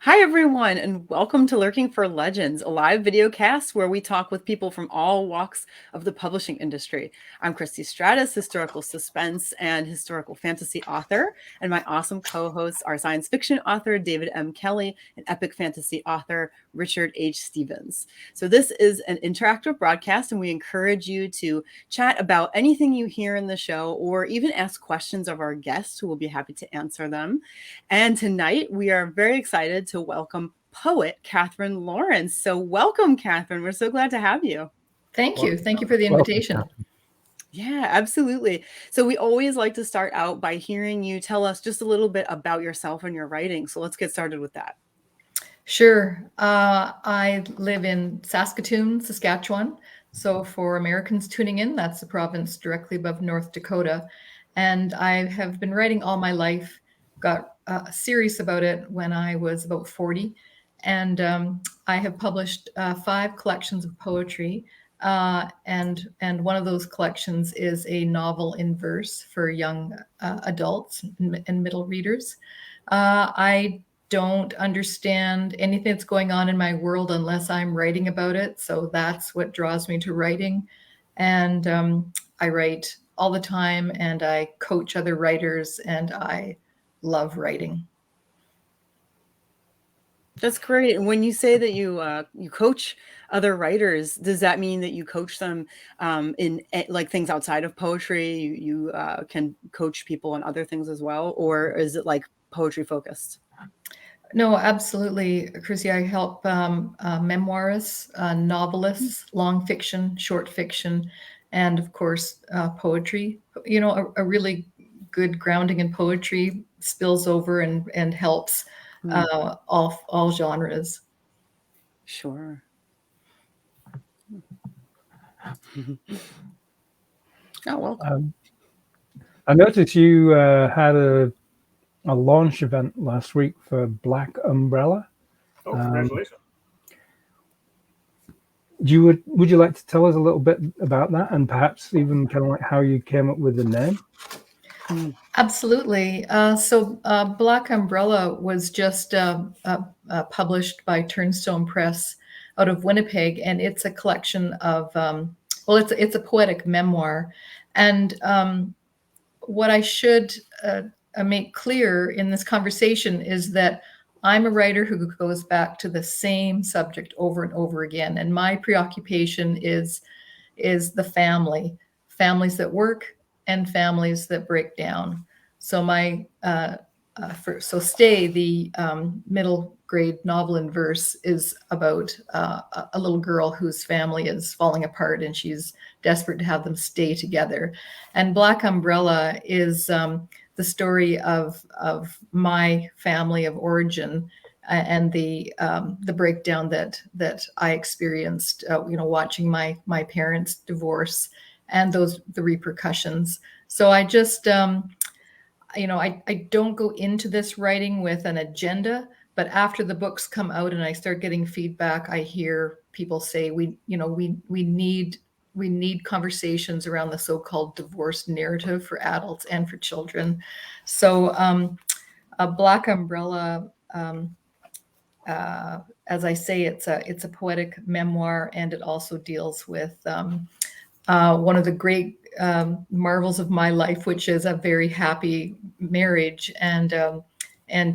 Hi, everyone, and welcome to Lurking for Legends, a live video cast where we talk with people from all walks of the publishing industry. I'm Christy Stratus, historical suspense and historical fantasy author, and my awesome co-hosts are science fiction author David M. Kelly and epic fantasy author Richard H. Stevens. So this is an interactive broadcast, and we encourage you to chat about anything you hear in the show or even ask questions of our guests, who will be happy to answer them. And tonight we are very excited to welcome poet Katherine Lawrence. So welcome, Katherine. We're so glad to have you. Thank you. Thank you for the invitation. Yeah, absolutely. So we always like to start out by hearing you tell us just a little bit about yourself and your writing. So let's get started with that. Sure. I live in Saskatoon, Saskatchewan. So for Americans tuning in, that's the province directly above North Dakota. And I have been writing all my life, got serious about it when I was about 40. And I have published 5 collections of poetry. And one of those collections is a novel in verse for young adults and middle readers. I don't understand anything that's going on in my world unless I'm writing about it. So that's what draws me to writing. And I write all the time, and I coach other writers, and I love writing. That's great. And when you say that you coach other writers, does that mean that you coach them in like things outside of poetry? You can coach people on other things as well, or is it like poetry focused? No, absolutely, Chrissy. I help memoirists, novelists, long fiction, short fiction, and of course, poetry. You know, a really good grounding in poetry spills over and helps all genres. Sure. Oh, welcome. I noticed you had a launch event last week for Black Umbrella. Oh, congratulations. Would you like to tell us a little bit about that, and perhaps even kind of like how you came up with the name? Absolutely. So Black Umbrella was just published by Turnstone Press out of Winnipeg, and it's a collection of, it's a poetic memoir. And what I should make clear in this conversation is that I'm a writer who goes back to the same subject over and over again. And my preoccupation is the families that work and families that break down. So Stay, the middle grade novel in verse, is about a little girl whose family is falling apart, and she's desperate to have them stay together. And Black Umbrella is the story of my family of origin and the breakdown that I experienced, watching my parents divorce and the repercussions. So I just, I don't go into this writing with an agenda, but after the books come out and I start getting feedback, I hear people say we need conversations around the so-called divorce narrative for adults and for children. So a Black Umbrella, as I say, it's a poetic memoir, and it also deals with one of the great marvels of my life, which is a very happy marriage and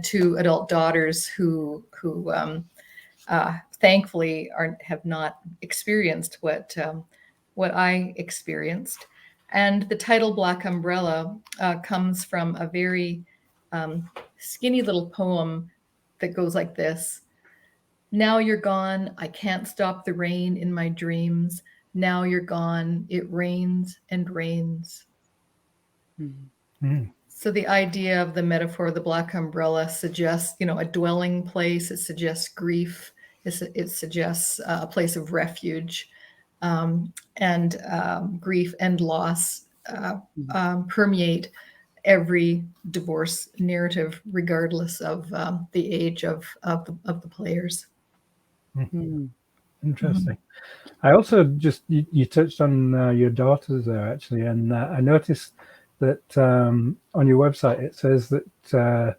2 adult daughters who thankfully have not experienced what I experienced. And the title Black Umbrella comes from a very skinny little poem that goes like this. Now you're gone, I can't stop the rain in my dreams. Now you're gone, it rains and rains. Mm-hmm. So the idea of the metaphor of the black umbrella suggests, a dwelling place. It suggests grief. It suggests a place of refuge, and grief and loss permeate every divorce narrative, regardless of the age of the players. Mm-hmm. Interesting. I also you touched on your daughters there, actually, and I noticed that on your website it says that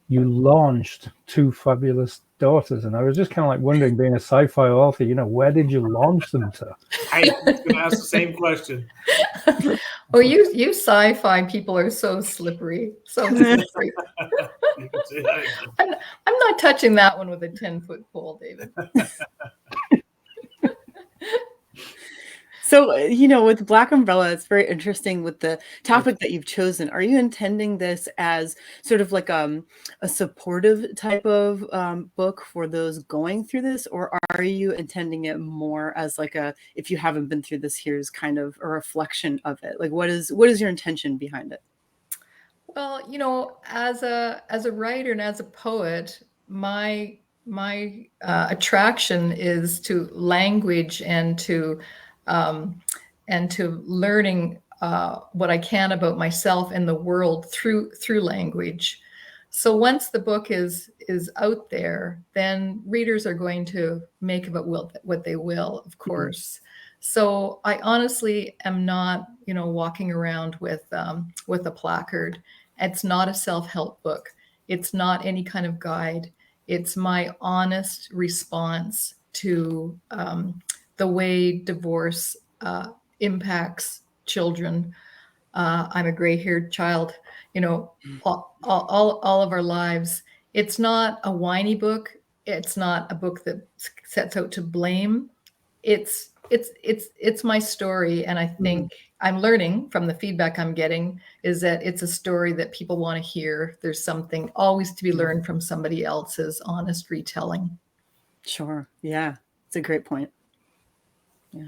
you launched Two Fabulous Daughters, and I was just kind of like wondering, being a sci-fi author, where did you launch them to? I was going to ask the same question. Oh, you sci-fi people are so slippery, so slippery. You can say that again. I'm not touching that one with a 10-foot pole, David. So, with Black Umbrella, it's very interesting with the topic that you've chosen. Are you intending this as sort of like a supportive type of book for those going through this, or are you intending it more as like if you haven't been through this, here's kind of a reflection of it? Like, what is your intention behind it? Well, as a writer and as a poet, my attraction is to language and to learning what I can about myself and the world through language. So once the book is out there, then readers are going to make of it what they will, of course. So I honestly am not, walking around with a placard. It's not a self-help book. It's not any kind of guide. It's my honest response to the way divorce impacts children. I'm a gray-haired child, all of our lives. It's not a whiny book. It's not a book that sets out to blame. It's my story, and I think I'm learning from the feedback I'm getting is that it's a story that people want to hear. There's something always to be learned from somebody else's honest retelling. Sure. Yeah, it's a great point. Yeah.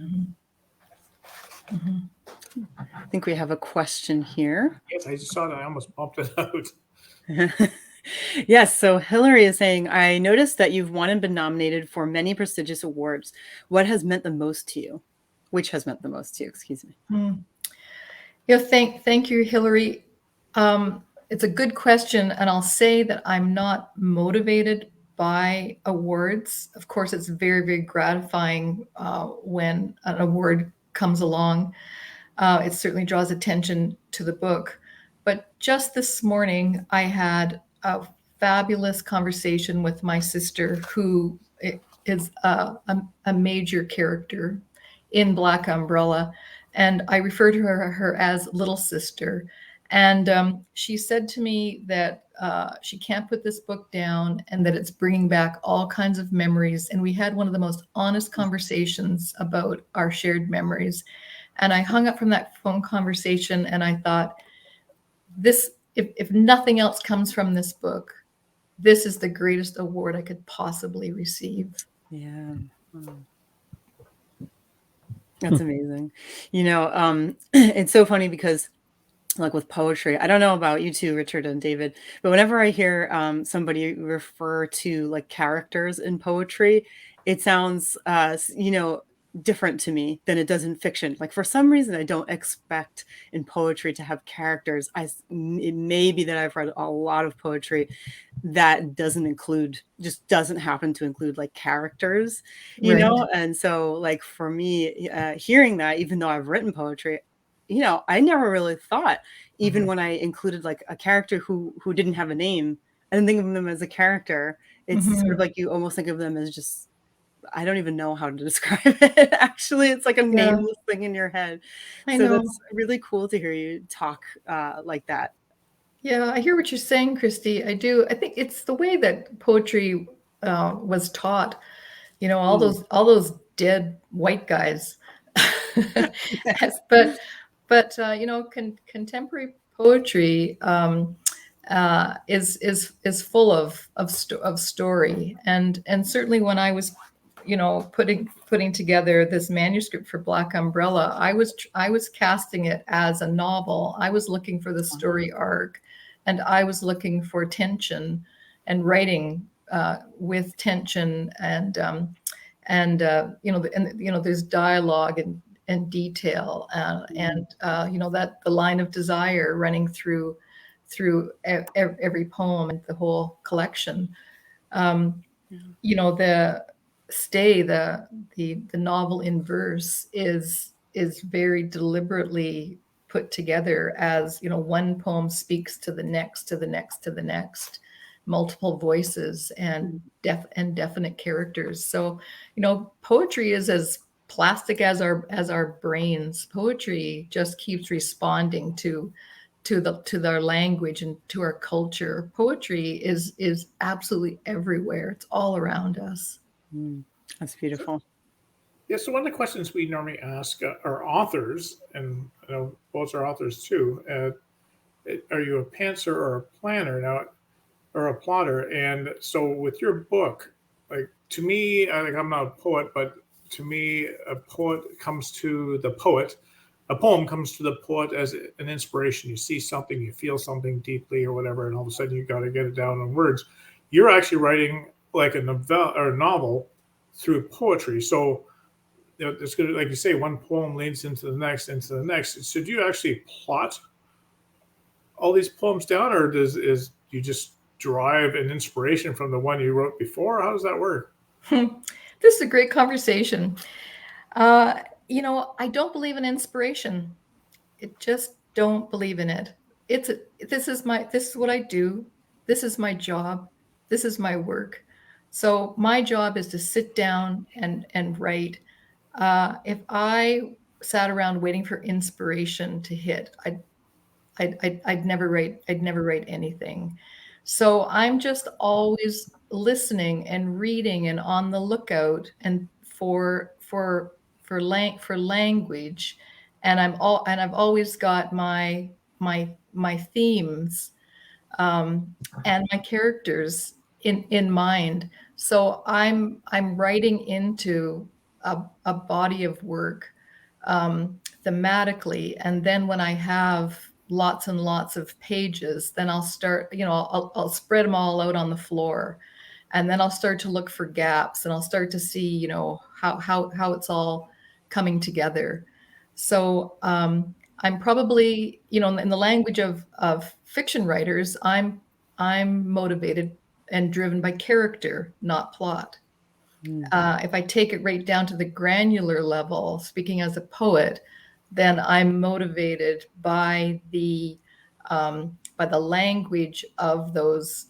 I think we have a question here. Yes, I just saw that. I almost bumped it out. Yes. So Hillary is saying, I noticed that you've won and been nominated for many prestigious awards. What has meant the most to you? Which has meant the most to you? Excuse me. Thank you, Hillary. It's a good question, and I'll say that I'm not motivated by awards. Of course, it's very, very gratifying when an award comes along. It certainly draws attention to the book. But just this morning, I had a fabulous conversation with my sister, who is a major character in Black Umbrella. And I refer to her as Little Sister. And she said to me that she can't put this book down and that it's bringing back all kinds of memories. And we had one of the most honest conversations about our shared memories. And I hung up from that phone conversation and I thought, if nothing else comes from this book, this is the greatest award I could possibly receive. Yeah. That's amazing. It's so funny because like with poetry, I don't know about you two, Richard and David, but whenever I hear somebody refer to like characters in poetry, it sounds, different to me than it does in fiction. Like for some reason, I don't expect in poetry to have characters. It may be that I've read a lot of poetry that doesn't happen to include like characters, Right. And so like for me, hearing that, even though I've written poetry, I never really thought, even when I included like a character who didn't have a name, I didn't think of them as a character. It's sort of like you almost think of them as just, I don't even know how to describe it. Actually, it's like a nameless thing in your head. I So know. that's really cool to hear you talk like that. Yeah, I hear what you're saying, Christy. I do. I think it's the way that poetry was taught. All those dead white guys. but contemporary poetry is full of story, and certainly when I was putting together this manuscript for Black Umbrella, I was casting it as a novel. I was looking for the story arc, and I was looking for tension and writing with tension and there's dialogue and detail and that the line of desire running through every poem and the whole collection. The novel in verse is very deliberately put together as one poem speaks to the next to the next to the next, multiple voices and definite characters. So, poetry is as plastic as our brains. Poetry just keeps responding to their language and to our culture. Poetry is absolutely everywhere. It's all around us. That's beautiful. Yeah, so one of the questions we normally ask our authors, and both are authors too, are you a pantser or a planner now, or a plotter? And so with your book, like to me, I'm not a poet, but to me, a poem comes to the poet as an inspiration. You see something, you feel something deeply or whatever, and all of a sudden you got to get it down in words. You're actually writing like a novel through poetry. So it's good, like you say, one poem leads into the next. So do you actually plot all these poems down, or do you just derive an inspiration from the one you wrote before? How does that work? This is a great conversation. I don't believe in inspiration. I just don't believe in it. This is what I do. This is my job. This is my work. So my job is to sit down and write. If I sat around waiting for inspiration to hit, I'd never write anything. So I'm just always listening and reading and on the lookout and for language, and I've always got my themes and my characters in mind. So I'm writing into a body of work thematically, and then when I have lots and lots of pages, then I'll start, I'll spread them all out on the floor, and then I'll start to look for gaps, and I'll start to see, how it's all coming together. So I'm probably, in the language of fiction writers, I'm motivated and driven by character, not plot. If I take it right down to the granular level, speaking as a poet, then I'm motivated by the language of those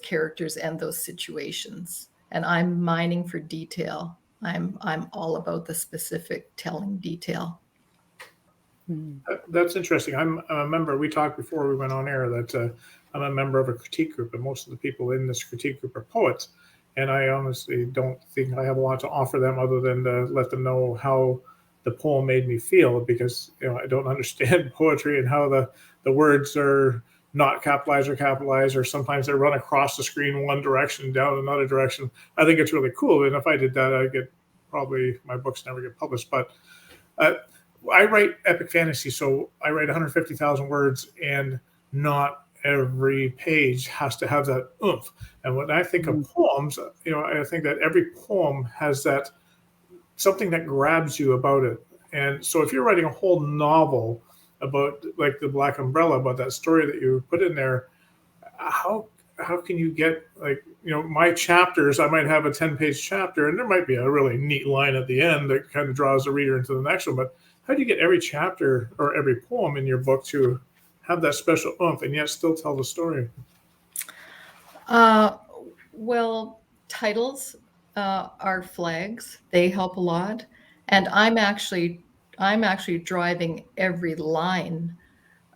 characters and those situations, and I'm mining for detail. I'm all about the specific telling detail. That's interesting. I'm a member. We talked before we went on air that I'm a member of a critique group, and most of the people in this critique group are poets. And I honestly don't think I have a lot to offer them other than to let them know how the poem made me feel, because I don't understand poetry and how the words are not capitalized or capitalized, or sometimes they run across the screen one direction, down another direction. I think it's really cool. And if I did that, probably my books never get published. But I write epic fantasy, so I write 150,000 words, and not every page has to have that oomph. And when I think of poems, I think that every poem has that something that grabs you about it. And so if you're writing a whole novel about, like, the Black Umbrella, about that story that you put in there, how can you get, like, my chapters, I might have a 10-page chapter, and there might be a really neat line at the end that kind of draws the reader into the next one. But how do you get every chapter or every poem in your book to have that special oomph and yet still tell the story? Well, titles are flags. They help a lot, and I'm actually driving every line,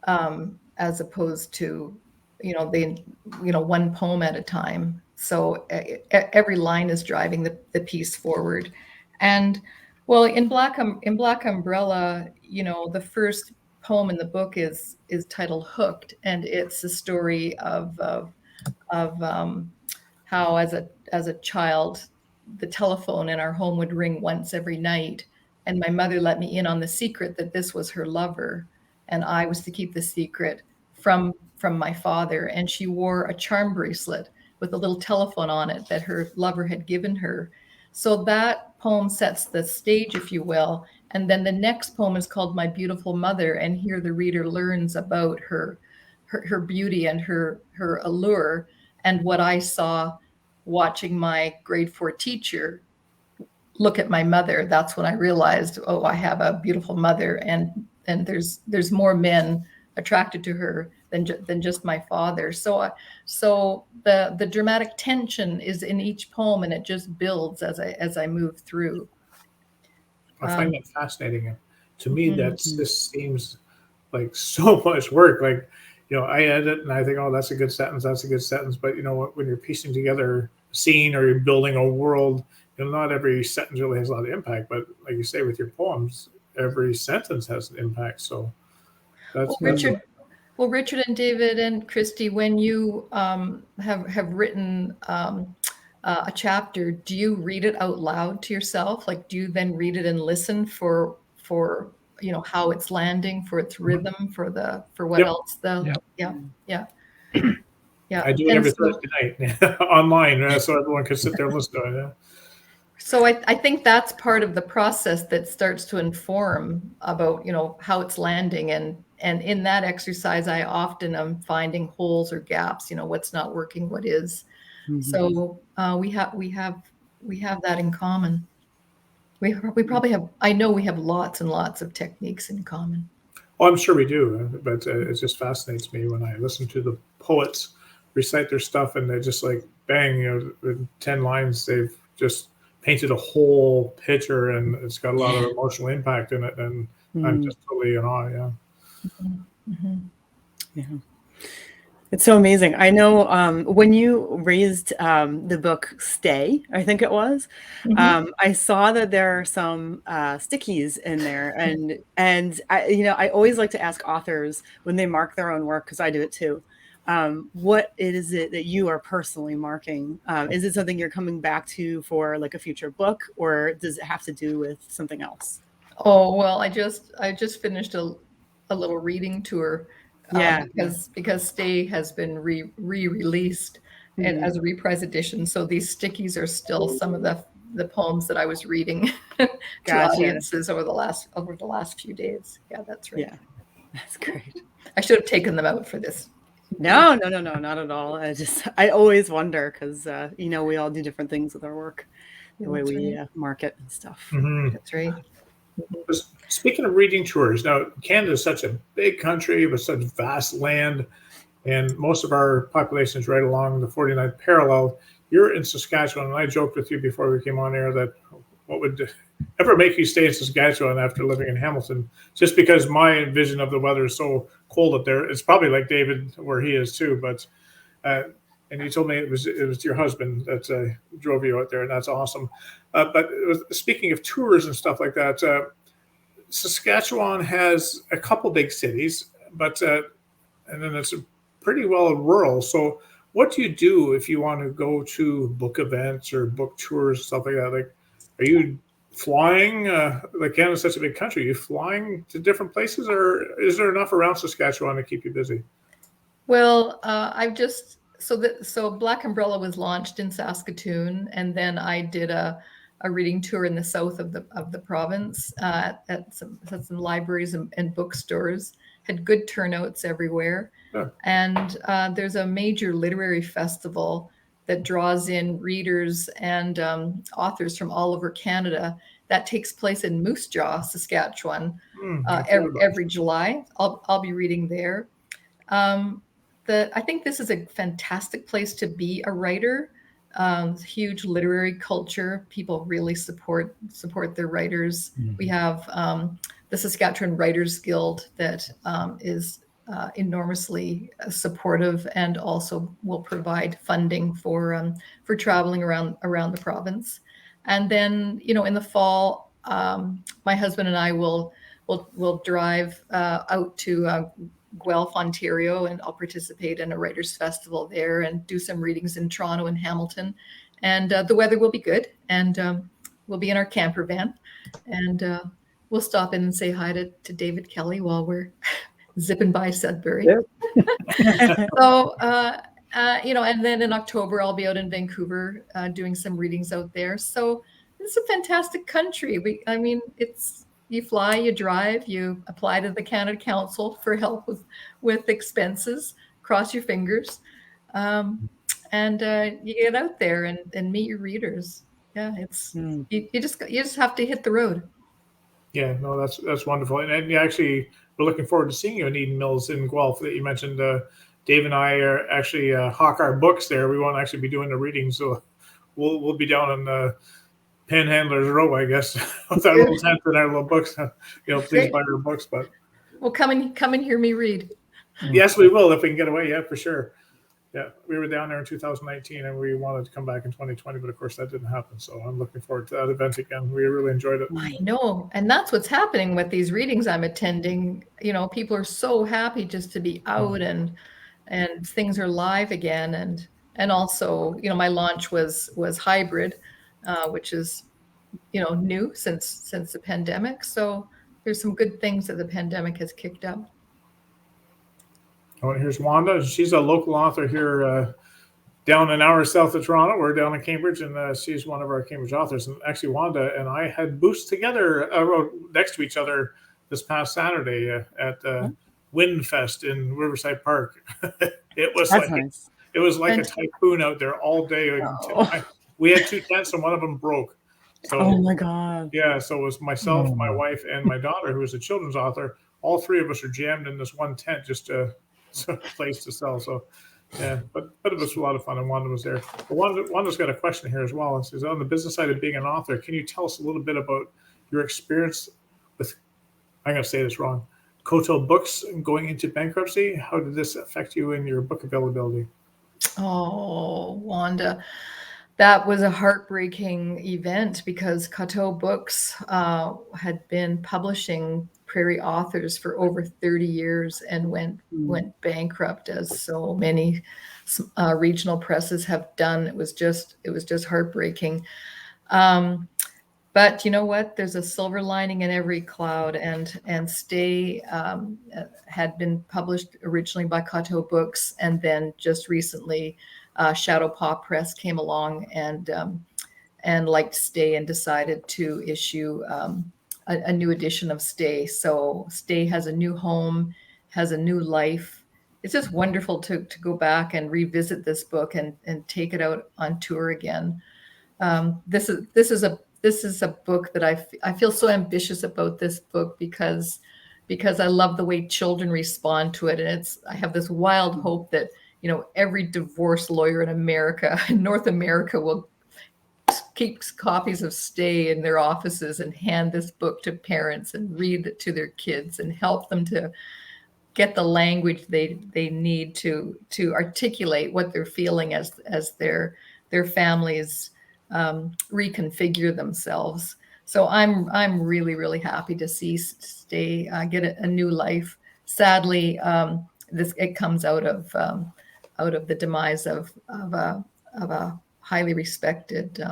as opposed to one poem at a time. So every line is driving the piece forward. And well, in Black Umbrella, the first poem in the book is titled "Hooked," and it's a story of how as a child, the telephone in our home would ring once every night, and my mother let me in on the secret that this was her lover, and I was to keep the secret from my father. And she wore a charm bracelet with a little telephone on it that her lover had given her. So that poem sets the stage, if you will. And then the next poem is called "My Beautiful Mother," and here the reader learns about her beauty and her allure. And what I saw watching my grade 4 teacher look at my mother, that's when I realized, oh, I have a beautiful mother, and there's more men attracted to her than just my father. So the dramatic tension is in each poem, and it just builds as I move through. I find that fascinating. And to me, Mhm. this seems like so much work. Like, I edit and I think, oh, that's a good sentence. That's a good sentence. But when you're piecing together a scene or you're building a world, not every sentence really has a lot of impact. But like you say, with your poems, every sentence has an impact. So that's Richard and David and Christy, when you have written a chapter, do you read it out loud to yourself? Like, do you then read it and listen for how it's landing, for its rhythm, for what Yep. else yeah. I do it every Thursday night online, so everyone can sit there and listen to it. Yeah. So I think that's part of the process that starts to inform about how it's landing, and in that exercise I often am finding holes or gaps, what's not working, what is. So we have that in common. We probably have, I know we have lots and lots of techniques in common. Oh, I'm sure we do, but it just fascinates me when I listen to the poets recite their stuff, and they're just like, bang, in 10 lines, they've just painted a whole picture, and it's got a lot of emotional impact in it, and I'm just totally in awe. Yeah. Yeah. It's so amazing. I know when you raised the book Stay, I think it was, I saw that there are some stickies in there, and I always like to ask authors when they mark their own work, because I do it too. What is it that you are personally marking? Is it something you're coming back to for like a future book, or does it have to do with something else? Oh, well, I just finished a little reading tour. Because Stay has been re-released as a reprise edition. So these stickies are still some of the poems that I was reading to audiences over the last few days. Yeah, that's right. Yeah, that's great. I should have taken them out for this. No, not at all. I always wonder, because we all do different things with our work, the way we market and stuff. That's right. Speaking of reading tours, now Canada is such a big country with such vast land, and most of our population is right along the 49th parallel. You're in Saskatchewan, and I joked with you before we came on air that what would ever make you stay in Saskatchewan after living in Hamilton? Just because my vision of the weather is so cold up there. It's probably like David where he is too, but and you told me it was your husband that drove you out there, and that's awesome. But speaking of tours and stuff like that, Saskatchewan has a couple big cities, but and then it's pretty well rural. So what do you do if you want to go to book events or book tours, stuff like that? Like, are you flying? Like, Canada's such a big country. Are you flying to different places, or is there enough around Saskatchewan to keep you busy? Well, so Black Umbrella was launched in Saskatoon, and then I did a reading tour in the south of the province at some libraries and bookstores. Had good turnouts everywhere. Yeah. And there's a major literary festival that draws in readers and authors from all over Canada. That takes place in Moose Jaw, Saskatchewan, every July. I'll be reading there. I think this is a fantastic place to be a writer. Huge literary culture. People really support their writers. We have the Saskatchewan Writers Guild that is enormously supportive, and also will provide funding for traveling around the province. And then in the fall, my husband and I will drive out to Guelph, Ontario, and I'll participate in a writers' festival there and do some readings in Toronto and Hamilton. And the weather will be good, and we'll be in our camper van, and we'll stop in and say hi to David Kelly while we're zipping by Sudbury. Yep. So, and then in October, I'll be out in Vancouver doing some readings out there. So it's a fantastic country. You fly, you drive, you apply to the Canada Council for help with expenses, cross your fingers, and you get out there and meet your readers. Yeah, it's you just have to hit the road. Yeah, no, that's wonderful. And you actually, we're looking forward to seeing you in Eden Mills in Guelph that you mentioned. Dave and I are actually hawk our books there. We won't actually be doing the reading, so we'll be down in Panhandlers Row, I guess, with our little tent and our little books. Please buy our books. But well, come and hear me read. Yes, we will if we can get away. Yeah, for sure. Yeah, we were down there in 2019 and we wanted to come back in 2020, but of course that didn't happen. So I'm looking forward to that event again. We really enjoyed it. I know. And that's what's happening with these readings I'm attending. People are so happy just to be out and things are live again. And also, my launch was hybrid, which is, new since the pandemic. So there's some good things that the pandemic has kicked up. Oh, here's Wanda. She's a local author here down an hour south of Toronto. We're down in Cambridge, and she's one of our Cambridge authors. And actually, Wanda and I had booths together next to each other this past Saturday at Windfest in Riverside Park. It was Nice. It was like a typhoon out there all day. We had 2 tents, and one of them broke. So, oh my God. Yeah, so it was myself, my wife, and my daughter, who is a children's author. All 3 of us are jammed in this one tent just to place to sell. So yeah, but it was a lot of fun, and Wanda was there. But Wanda's got a question here as well. It says, on the business side of being an author, can you tell us a little bit about your experience with, I'm going to say this wrong, Koto Books going into bankruptcy? How did this affect you in your book availability? Oh, Wanda, that was a heartbreaking event because Koto Books had been publishing Prairie authors for over 30 years and went bankrupt, as so many regional presses have done. It was just heartbreaking. But you know what? There's a silver lining in every cloud, and Stay had been published originally by Koto Books, and then just recently Shadow Paw Press came along and liked Stay and decided to issue a new edition of Stay. So Stay has a new home, has a new life. It's just wonderful to go back and revisit this book and take it out on tour again. This is a book that I feel so ambitious about this book because I love the way children respond to it, and I have this wild hope that every divorce lawyer in America, in North America, will keep copies of Stay in their offices and hand this book to parents and read it to their kids and help them to get the language they need to articulate what they're feeling as their families reconfigure themselves. So I'm really, really happy to see Stay get a new life. Sadly, it comes out of the demise of a highly respected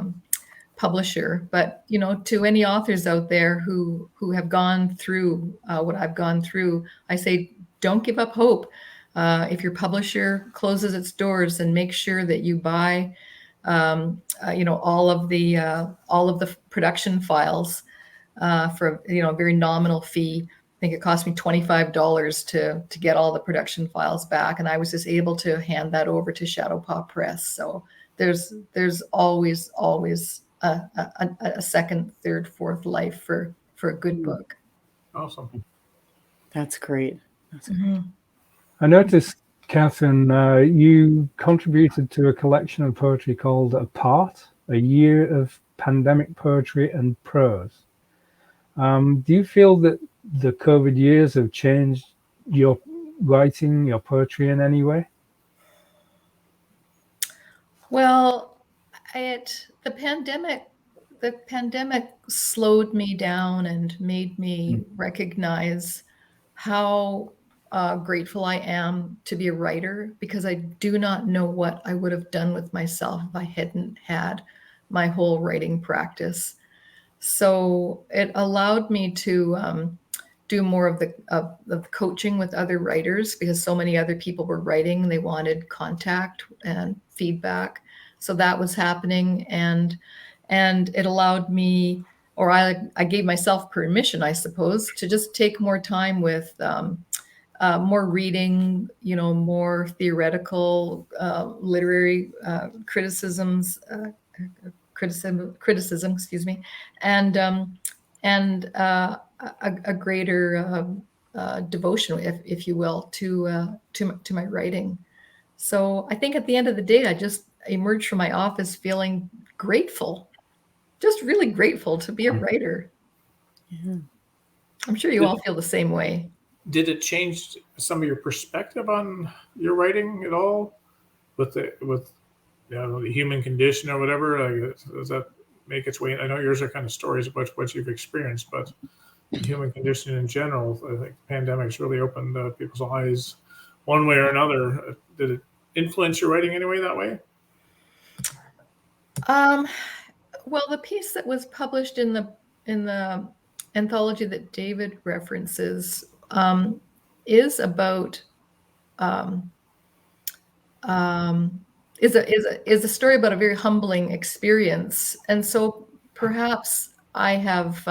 publisher. But to any authors out there who have gone through what I've gone through, I say don't give up hope. If your publisher closes its doors, then make sure that you buy all of the production files for a very nominal fee. I think it cost me $25 to get all the production files back, and I was just able to hand that over to Shadow Paw Press. So there's always a second, third, fourth life for a good book. Awesome. That's great. That's great. I noticed, Katherine, you contributed to a collection of poetry called Apart, a year of pandemic poetry and prose. Do you feel that the COVID years have changed your writing, your poetry in any way? Well, the pandemic slowed me down and made me recognize how grateful I am to be a writer, because I do not know what I would have done with myself if I hadn't had my whole writing practice. So it allowed me to do more of the coaching with other writers, because so many other people were writing. They wanted contact and feedback. So that was happening. And it allowed me, or I gave myself permission, I suppose, to just take more time with more reading, more theoretical, literary criticism, excuse me, and and a greater devotion, if you will, to my writing. So I think at the end of the day, I just emerged from my office feeling grateful, just really grateful to be a writer. Yeah. I'm sure you all feel the same way. Did it change some of your perspective on your writing at all, with the human condition or whatever? Does that make its way? I know yours are kind of stories about what you've experienced, but the human condition in general, I think the pandemic's really opened people's eyes one way or another. Did it influence your writing anyway that way? Well, the piece that was published in the anthology that David references is about is a story about a very humbling experience, and so perhaps I have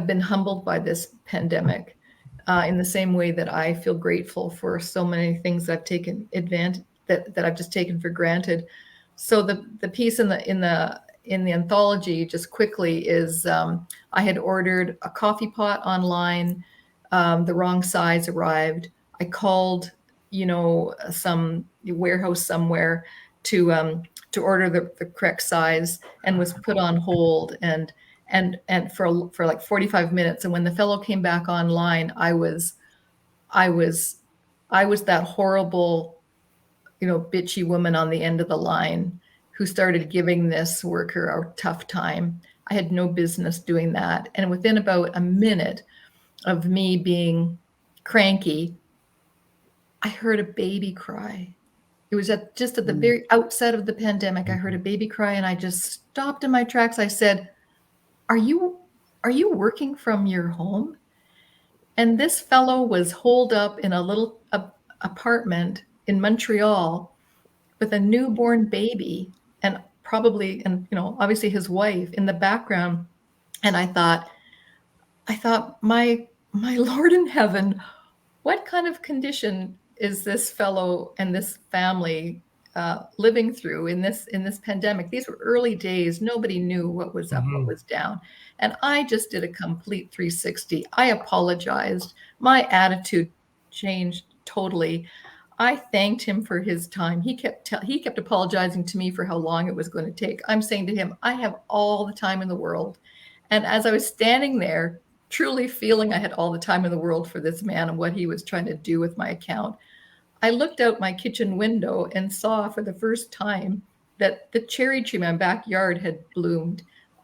been humbled by this pandemic in the same way that I feel grateful for so many things I've taken advantage that I've just taken for granted. So the piece in the anthology, just quickly, is I had ordered a coffee pot online. The wrong size arrived. I called, some warehouse somewhere to order the correct size, and was put on hold and for like 45 minutes. And when the fellow came back online, I was that horrible, bitchy woman on the end of the line who started giving this worker a tough time. I had no business doing that. And within about a minute of me being cranky, I heard a baby cry. It was just at the very outset of the pandemic. I heard a baby cry, and I just stopped in my tracks. I said, are you working from your home? And this fellow was holed up in a little apartment in Montreal with a newborn baby, and obviously his wife in the background. And I thought, my Lord in heaven, what kind of condition is this fellow and this family living through in this pandemic? These were early days. Nobody knew what was up, what was down. And I just did a complete 360. I apologized. My attitude changed totally. I thanked him for his time. He kept apologizing to me for how long it was going to take. I'm saying to him, I have all the time in the world. And as I was standing there, truly feeling I had all the time in the world for this man and what he was trying to do with my account, I looked out my kitchen window and saw for the first time that the cherry tree in my backyard had bloomed.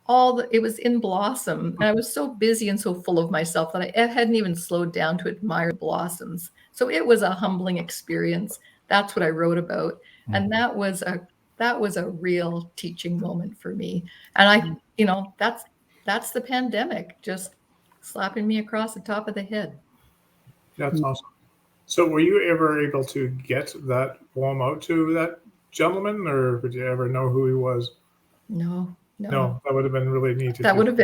It was in blossom. And I was so busy and so full of myself that I hadn't even slowed down to admire blossoms. So it was a humbling experience. That's what I wrote about. And that was a real teaching moment for me. And that's the pandemic just slapping me across the top of the head. That's awesome. So were you ever able to get that poem out to that gentleman, or did you ever know who he was? No. No, that would have been really neat. That would have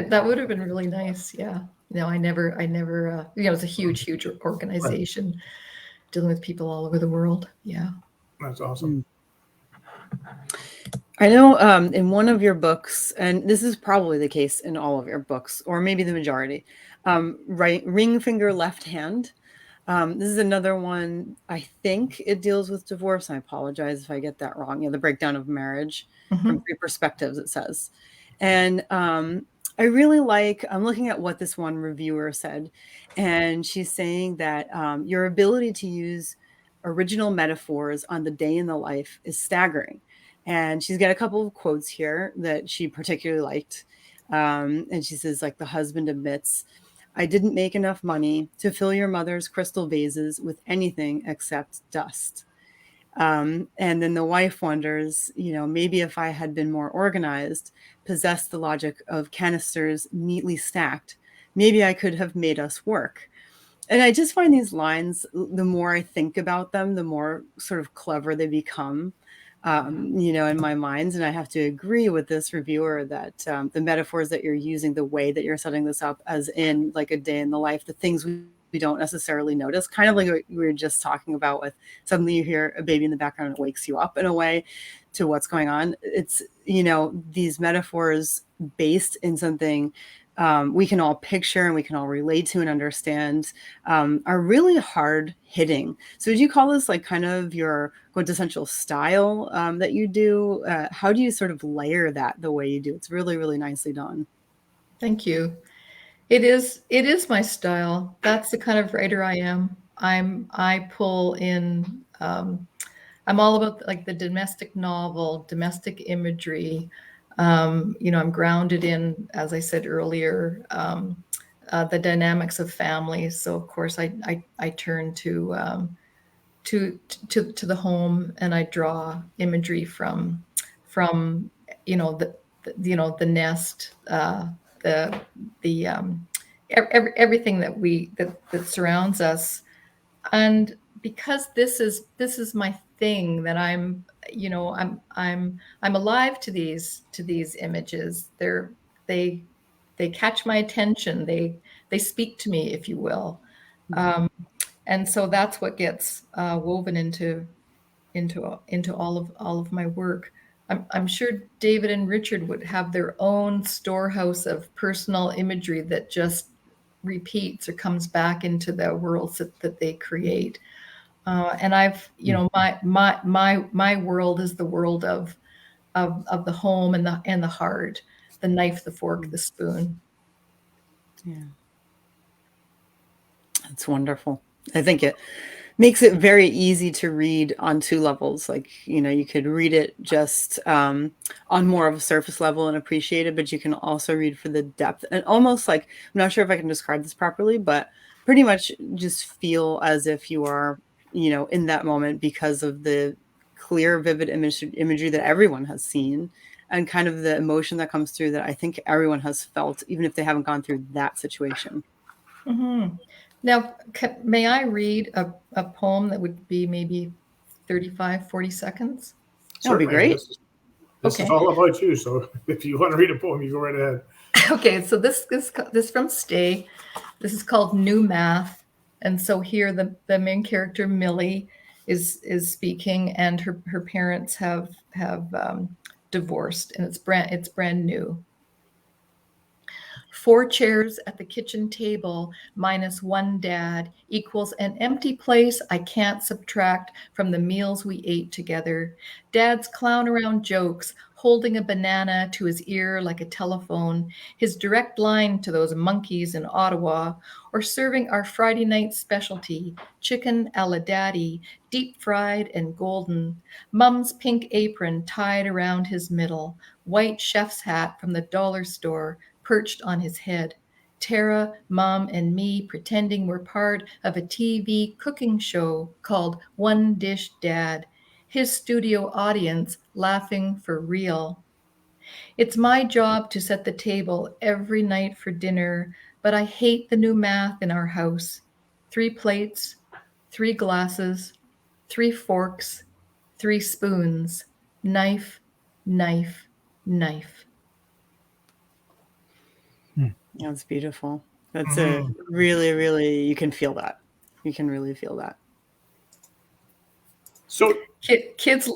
been really nice. Yeah. No, I never, it was a huge organization dealing with people all over the world. Yeah. That's awesome. I know in one of your books, and this is probably the case in all of your books, or maybe the majority, ring finger left hand. This is another one. I think it deals with divorce. I apologize if I get that wrong. The breakdown of marriage from 3 perspectives, it says. And I really I'm looking at what this one reviewer said, and she's saying that your ability to use original metaphors on the day in the life is staggering. And she's got a couple of quotes here that she particularly liked. And she says, like, the husband admits, I didn't make enough money to fill your mother's crystal vases with anything except dust. And then the wife wonders, maybe if I had been more organized, possessed the logic of canisters neatly stacked, maybe I could have made us work. And I just find these lines, the more I think about them, the more sort of clever they become, in my mind. And I have to agree with this reviewer that the metaphors that you're using, the way that you're setting this up, as in like a day in the life, the things we don't necessarily notice, kind of like what we were just talking about with suddenly you hear a baby in the background and it wakes you up in a way to what's going on. It's, these metaphors based in something we can all picture and we can all relate to and understand, are really hard hitting. So would you call this like kind of your quintessential style that you do? How do you sort of layer that the way you do? It's really, really nicely done. Thank you. It is my style. That's the kind of writer I am. I pull in, I'm all about like the domestic novel, domestic imagery. I'm grounded in, as I said earlier, the dynamics of families. So of course I turn to the home, and I draw imagery from the nest, everything that surrounds us. And because this is my thing, that I'm alive to these images. They catch my attention. They speak to me, if you will. And so that's what gets woven into all of my work. I'm sure David and Richard would have their own storehouse of personal imagery that just repeats or comes back into the worlds that they create. And I've, my world is the world of the home and the heart, the knife, the fork, the spoon. Yeah, that's wonderful. I think it makes it very easy to read on two levels. Like, you could read it just on more of a surface level and appreciate it, but you can also read for the depth, and almost like, I'm not sure if I can describe this properly, but pretty much just feel as if you are, in that moment, because of the clear, vivid imagery that everyone has seen, and kind of the emotion that comes through that I think everyone has felt, even if they haven't gone through that situation. Mm-hmm. Now, may I read a poem that would be maybe 35, 40 seconds? That would be great. This is all about you. So if you want to read a poem, you go right ahead. Okay, so this from Stay. This is called New Math. And so here the main character, Millie, is speaking, and her parents have divorced, and it's brand new. 4 chairs at the kitchen table minus 1 dad equals an empty place I can't subtract from the meals we ate together. Dad's clown around jokes, holding a banana to his ear like a telephone, his direct line to those monkeys in Ottawa, or serving our Friday night specialty, chicken a la daddy, deep fried and golden, Mum's pink apron tied around his middle, white chef's hat from the dollar store perched on his head. Tara, Mom, and me pretending we're part of a TV cooking show called One Dish Dad. His studio audience laughing for real. It's my job to set the table every night for dinner, but I hate the new math in our house. 3 plates, 3 glasses, 3 forks, 3 spoons, knife, knife, knife. That's beautiful. That's a really, really, you can feel that. You can really feel that. So kids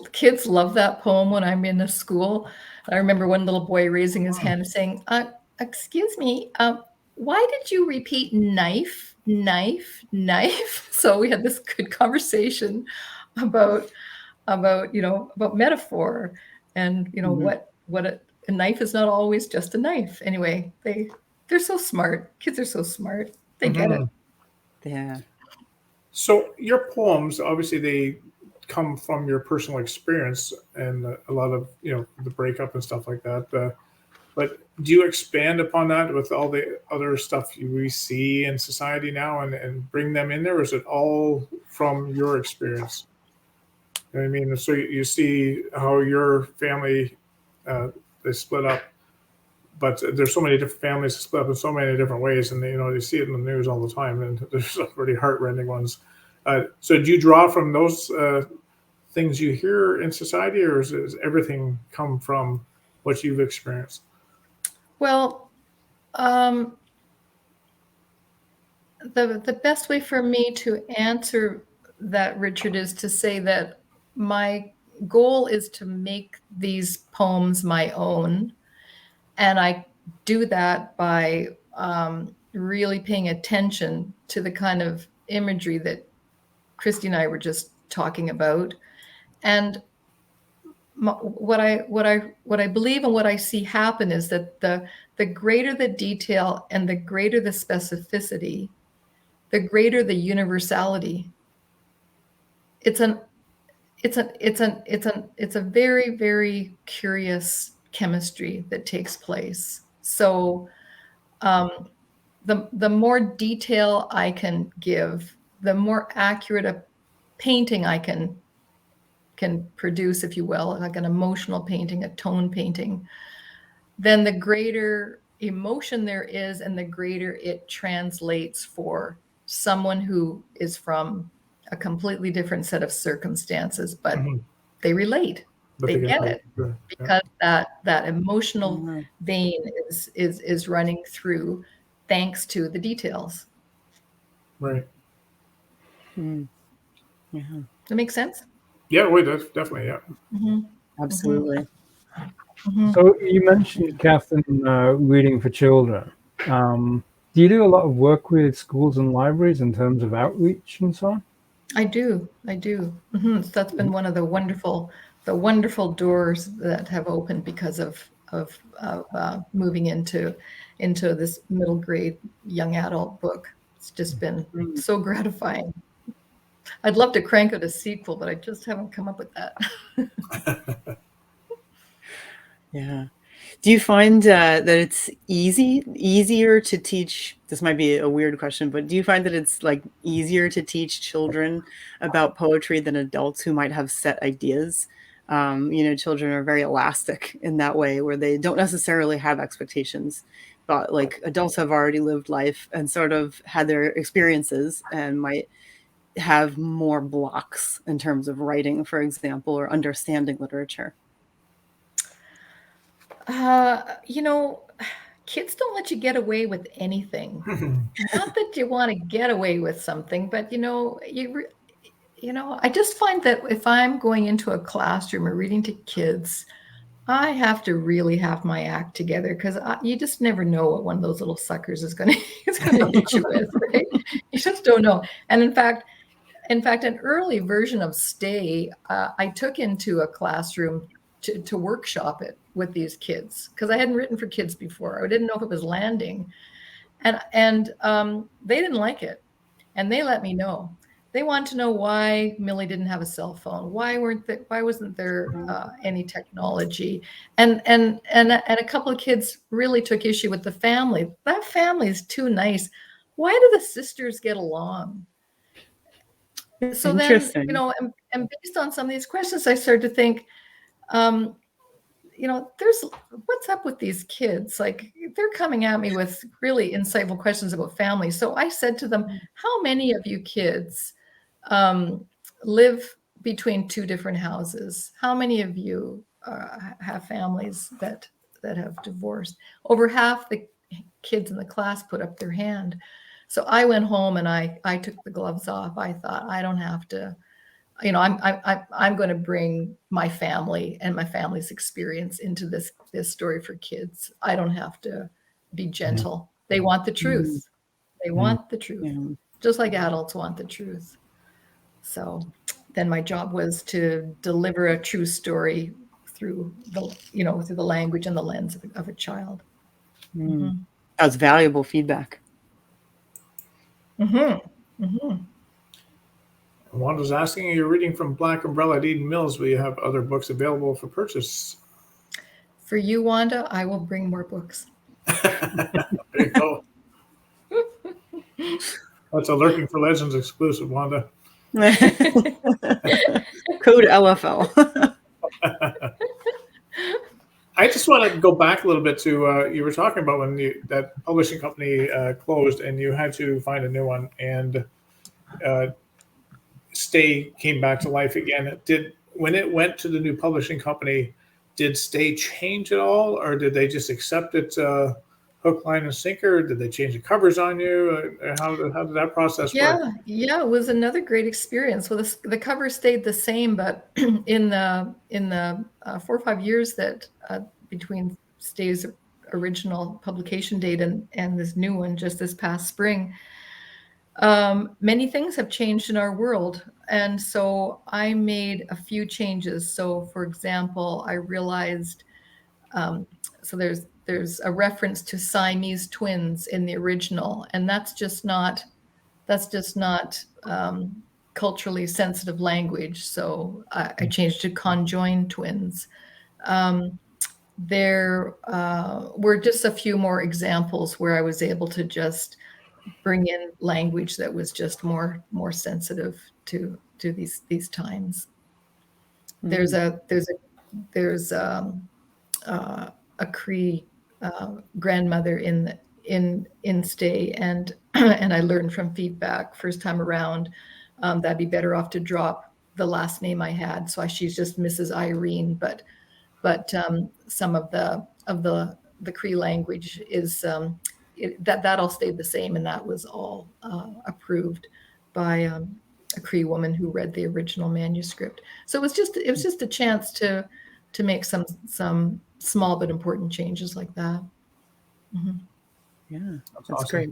love that poem when I'm in a school. I remember one little boy raising his hand and saying, excuse me, why did you repeat knife, knife, knife? So we had this good conversation about metaphor, and what a knife is not always just a knife. Anyway, they're so smart. Kids are so smart. They get it. Yeah. So your poems, obviously, they come from your personal experience and a lot of the breakup and stuff like that. But do you expand upon that with all the other stuff we see in society now and bring them in there, or is it all from your experience? You know what I mean? So you see how your family they split up, but there's so many different families split up in so many different ways, and you see it in the news all the time, and there's some pretty heartrending ones. So do you draw from those things you hear in society, or does everything come from what you've experienced? Well, the best way for me to answer that, Richard, is to say that my goal is to make these poems my own, and I do that by really paying attention to the kind of imagery that Christy and I were just talking about. And what I believe and what I see happen is that the greater the detail and the greater the specificity, the greater the universality. It's a very, very curious chemistry that takes place. So the more detail I can give, the more accurate a painting I can produce, if you will, like an emotional painting, a tone painting, then the greater emotion there is and the greater it translates for someone who is from a completely different set of circumstances, but they relate. But they get relate. it Sure. because that emotional vein is running through thanks to the details. Right. Yeah. Does that make sense? Yeah, wait, that's definitely, yeah. Absolutely. So you mentioned, Catherine, reading for children. Do you do a lot of work with schools and libraries in terms of outreach and so on? I do. So that's been one of the wonderful doors that have opened because of moving into this middle grade young adult book. It's just been so gratifying. I'd love to crank out a sequel, but I just haven't come up with that. Yeah. Do you find that it's easier to teach? This might be a weird question, but do you find that it's like easier to teach children about poetry than adults who might have set ideas? Children are very elastic in that way, where they don't necessarily have expectations, but like adults have already lived life and sort of had their experiences and might have more blocks in terms of writing, for example, or understanding literature. Kids don't let you get away with anything. Not that you want to get away with something, but I just find that if I'm going into a classroom or reading to kids, I have to really have my act together because you just never know what one of those little suckers is going to hit you with, right? You just don't know. And in fact, an early version of Stay, I took into a classroom to workshop it with these kids because I hadn't written for kids before. I didn't know if it was landing, and they didn't like it, and they let me know. They want to know why Millie didn't have a cell phone. Why wasn't there any technology? And a couple of kids really took issue with the family. That family is too nice. Why do the sisters get along? So then, and based on some of these questions, I started to think, there's what's up with these kids? Like they're coming at me with really insightful questions about family. So I said to them, how many of you kids live between two different houses? How many of you have families that have divorced? Over half the kids in the class put up their hand. So I went home and I took the gloves off. I thought, I don't have to, I'm going to bring my family and my family's experience into this story for kids. I don't have to be gentle. They want the truth. They want the truth, just like adults want the truth. So then my job was to deliver a true story through the language and the lens of a child. That was valuable feedback. Wanda's asking, you're reading from Black Umbrella at Eden Mills. Will you have other books available for purchase? For you, Wanda, I will bring more books. There you go. That's a Lurking for Legends exclusive, Wanda. Code LFL. I just want to go back a little bit to you were talking about when that publishing company closed and you had to find a new one, and Stay came back to life again. When it went to the new publishing company, did Stay change at all, or did they just accept it hook, line, and sinker? Did they change the covers on you? How did that process work? Yeah, it was another great experience. Well, the cover stayed the same, but in the 4 or 5 years that between Stay's original publication date and this new one just this past spring, many things have changed in our world. And so I made a few changes. So for example, I realized, so there's a reference to Siamese twins in the original, and that's just not culturally sensitive language. So I changed to conjoined twins. There were just a few more examples where I was able to just bring in language that was just more sensitive to these times. There's a Cree grandmother in stay, and and I learned from feedback first time around that'd be better off to drop the last name I had. So she's just Mrs. Irene, but some of the Cree language is that all stayed the same, and that was all approved by a Cree woman who read the original manuscript. So it was just a chance to make some small but important changes like that. Mm-hmm. Yeah, that's awesome. great.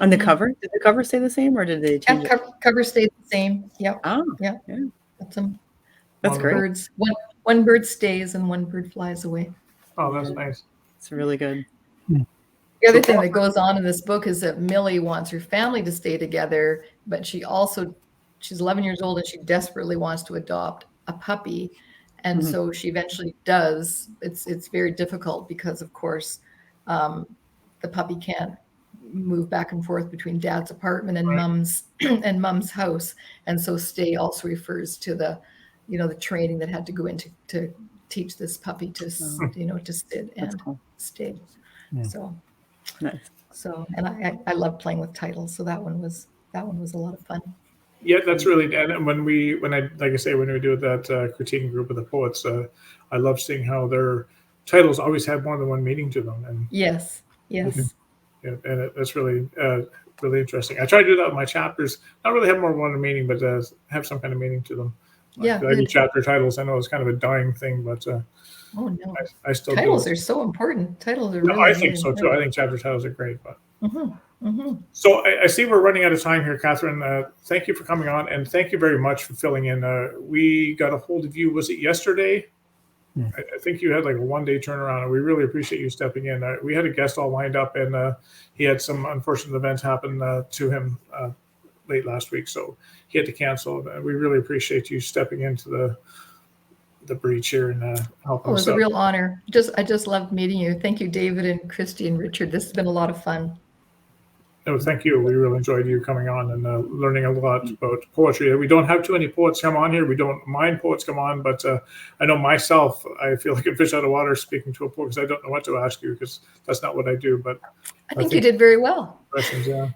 On the cover, did the cover stay the same, or did they change it? Cover stayed the same. Yep. Oh, yeah. That's great. Birds. One bird stays and one bird flies away. Oh, that's nice. It's really good. The other thing that goes on in this book is that Millie wants her family to stay together, but she's 11 years old and she desperately wants to adopt a puppy. And so she eventually does. It's very difficult because, of course, the puppy can't move back and forth between dad's apartment and mom's house. And so stay also refers to the training that had to go into to teach this puppy to to sit and stay. Yeah. So Nice. So, and I love playing with titles. So that one was a lot of fun. Yeah, that's really, and when we do that critiquing group of the poets, I love seeing how their titles always have more than one meaning to them. And yes. And that's really really interesting. I try to do that with my chapters. Not really have more than one meaning, but have some kind of meaning to them. Yeah. I do chapter titles. I know it's kind of a dying thing, but oh no, I still titles do. are so important. Titles are. No, really, I think so too. Important. I think chapter titles are great, but. Mm-hmm. So I see we're running out of time here, Catherine. Thank you for coming on, and thank you very much for filling in. We got a hold of you, was it yesterday? Yeah. I think you had like a one-day turnaround, and we really appreciate you stepping in. We had a guest all lined up, and he had some unfortunate events happen to him late last week, so he had to cancel. We really appreciate you stepping into the breach here and helping us out. It was a real honor. I just loved meeting you. Thank you, David and Christy and Richard. This has been a lot of fun. No, thank you. We really enjoyed you coming on and learning a lot about poetry. We don't have too many poets come on here. We don't mind poets come on, but I know myself, I feel like a fish out of water speaking to a poet because I don't know what to ask you because that's not what I do. But I think you did very well. Questions, yeah.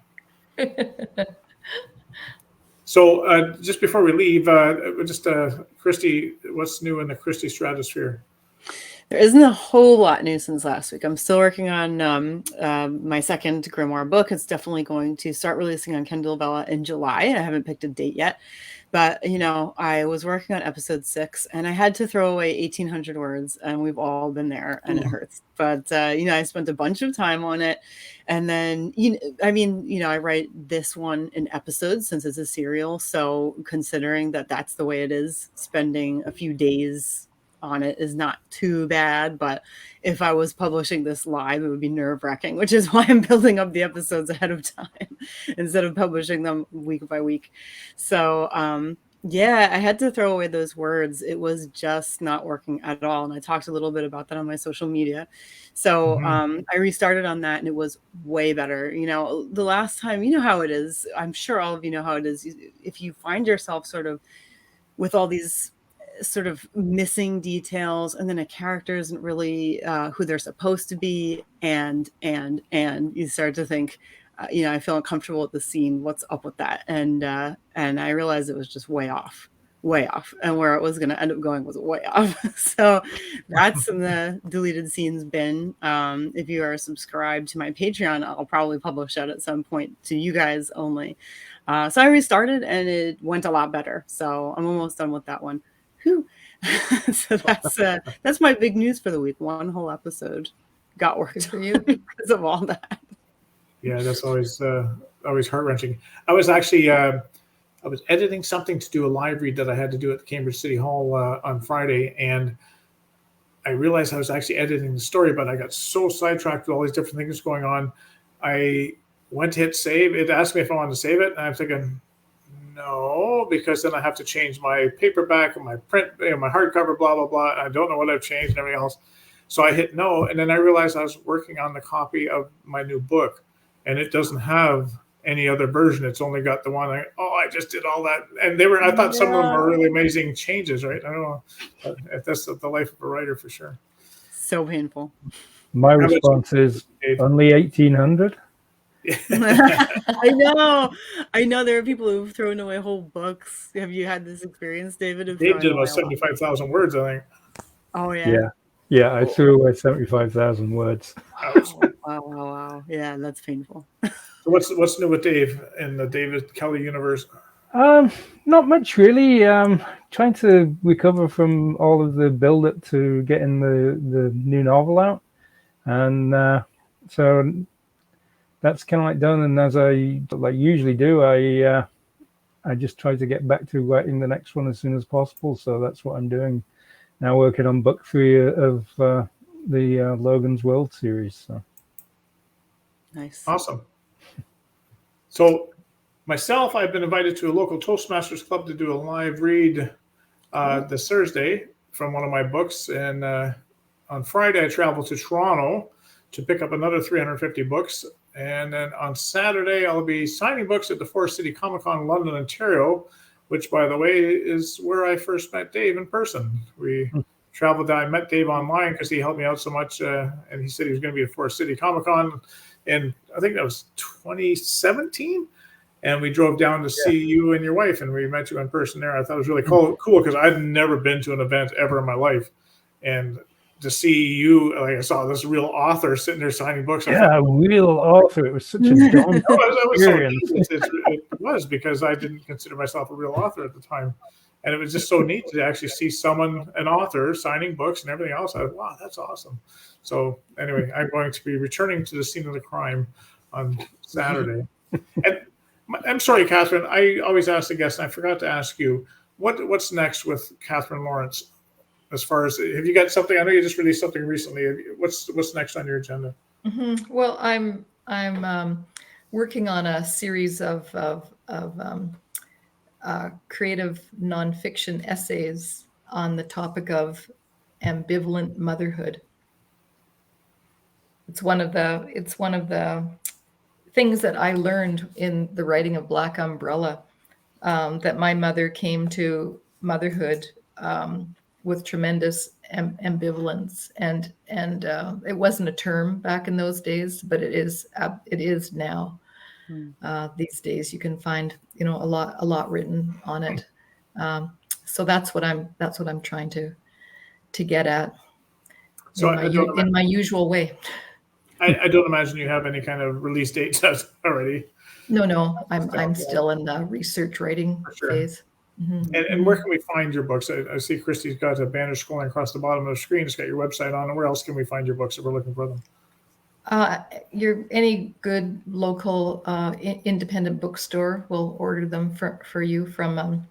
So just before we leave, Christy, what's new in the Christy stratosphere? There isn't a whole lot new since last week. I'm still working on my second grimoire book. It's definitely going to start releasing on Kindle Vella in July. I haven't picked a date yet, but I was working on episode 6 and I had to throw away 1,800 words, and we've all been there, and it hurts. But I spent a bunch of time on it, and then I write this one in episodes since it's a serial. So considering that that's the way it is, spending a few days on it is not too bad, but if I was publishing this live, it would be nerve-wracking, which is why I'm building up the episodes ahead of time instead of publishing them week by week. So I had to throw away those words. It was just not working at all, and I talked a little bit about that on my social media. So I restarted on that, and it was way better. The last time, how it is, I'm sure all of you know how it is. If you find yourself sort of with all these sort of missing details, and then a character isn't really who they're supposed to be, and you start to think, I feel uncomfortable with the scene. What's up with that? And I realized it was just way off, and where it was going to end up going was way off. So that's in the deleted scenes bin. If you are subscribed to my Patreon, I'll probably publish that at some point to you guys only. So I restarted, and it went a lot better. So I'm almost done with that one. Whew. So that's my big news for the week. One whole episode. got work Good for done you. because of all that. Yeah, that's always heart-wrenching. I was actually I was editing something to do a live read that I had to do at the Cambridge City Hall on Friday, and I realized I was actually editing the story, but I got so sidetracked with all these different things going on. I went to hit save. It asked me if I wanted to save it, and I'm thinking, no, because then I have to change my paperback and my print, my hardcover, blah, blah, blah. I don't know what I've changed and everything else. So I hit no, and then I realized I was working on the copy of my new book, and it doesn't have any other version. It's only got the one. I just did all that, and I thought some of them were really amazing changes, right? I don't know if that's the life of a writer for sure. So painful. My response is only 1,800. I know there are people who've thrown away whole books. Have you had this experience, David? Dave did about 75,000 words, I think. Oh yeah. Yeah, I threw away 75,000 words. Wow. Yeah, that's painful. So what's new with Dave in the David Kelly universe? Not much really. Trying to recover from all of the build-up to getting the new novel out, and so that's kind of like done. And as I usually do, I just try to get back to writing the next one as soon as possible. So that's what I'm doing now, working on book 3 of the Logan's World series. So nice, awesome. So myself, I've been invited to a local Toastmasters club to do a live read this Thursday from one of my books, and on Friday I travel to Toronto to pick up another 350 books. And then on Saturday, I'll be signing books at the Forest City Comic Con in London, Ontario, which, by the way, is where I first met Dave in person. We traveled down. I met Dave online because he helped me out so much, and he said he was going to be at Forest City Comic Con, and I think that was 2017. And we drove down to see you and your wife, and we met you in person there. I thought it was really cool because I'd never been to an event ever in my life, and to see you, like I saw this real author sitting there signing books. Yeah, a real author. It was such a daunting experience. It was because I didn't consider myself a real author at the time. And it was just so neat to actually see an author signing books and everything else. I was, wow, that's awesome. So anyway, I'm going to be returning to the scene of the crime on Saturday. And I'm sorry, Catherine, I always ask the guests, and I forgot to ask you, what's next with Katherine Lawrence? As far as, have you got something? I know you just released something recently. What's next on your agenda? Mm-hmm. Well, I'm working on a series of creative nonfiction essays on the topic of ambivalent motherhood. It's one of the things that I learned in the writing of Black Umbrella, that my mother came to motherhood with tremendous ambivalence, and it wasn't a term back in those days, but it is now. These days, you can find a lot written on it. So that's what I'm trying to get at. So in my usual way. I don't imagine you have any kind of release date already. No, I'm still in the research writing phase. Mm-hmm. And where can we find your books? I see Christy's got a banner scrolling across the bottom of the screen. It's got your website on. And where else can we find your books if we're looking for them? Any good local independent bookstore will order them for you from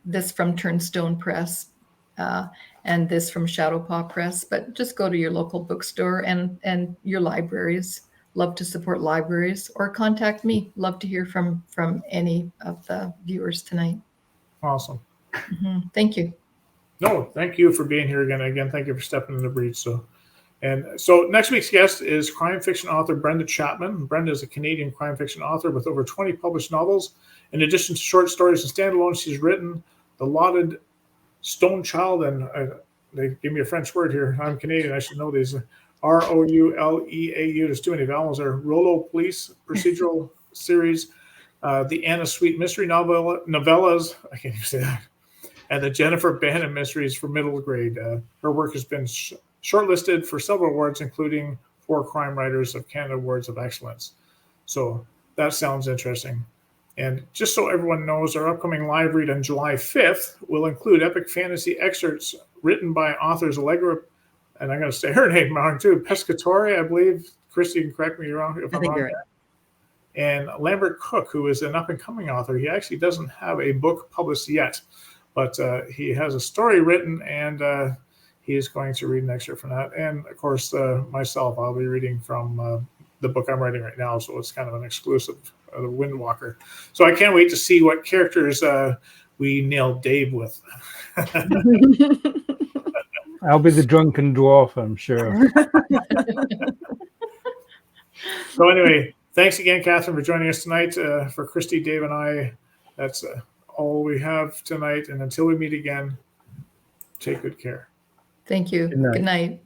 this from Turnstone Press and this from Shadowpaw Press. But just go to your local bookstore and your libraries. Love to support libraries, or contact me. Love to hear from any of the viewers tonight. Awesome. Mm-hmm. Thank you. No, thank you for being here again. Again, thank you for stepping in the breach. So next week's guest is crime fiction author Brenda Chapman. Brenda is a Canadian crime fiction author with over 20 published novels. In addition to short stories and standalones, she's written The Lauded Stone Child, and they give me a French word here. I'm Canadian. I should know these. Rouleau. There's too many vowels there. Rollo Police procedural series, the Anna Sweet mystery novellas. I can't even say that. And the Jennifer Bannon mysteries for middle grade. Her work has been shortlisted for several awards, including 4 Crime Writers of Canada Awards of Excellence. So that sounds interesting. And just so everyone knows, our upcoming live read on July 5th will include epic fantasy excerpts written by authors Allegra and I'm going to say her name wrong too, Pescatore, I believe. Christy can correct me wrong if I I'm think wrong. you're right. And Lambert Cook, who is an up-and-coming author. He actually doesn't have a book published yet, but he has a story written, and he is going to read an excerpt from that. And, of course, myself, I'll be reading from the book I'm writing right now, so it's kind of an exclusive, The Windwalker. So I can't wait to see what characters we nailed Dave with. I'll be the drunken dwarf, I'm sure. So anyway, thanks again, Catherine, for joining us tonight. For Christy, Dave, and I, that's all we have tonight. And until we meet again, take good care. Thank you. Good night. Good night.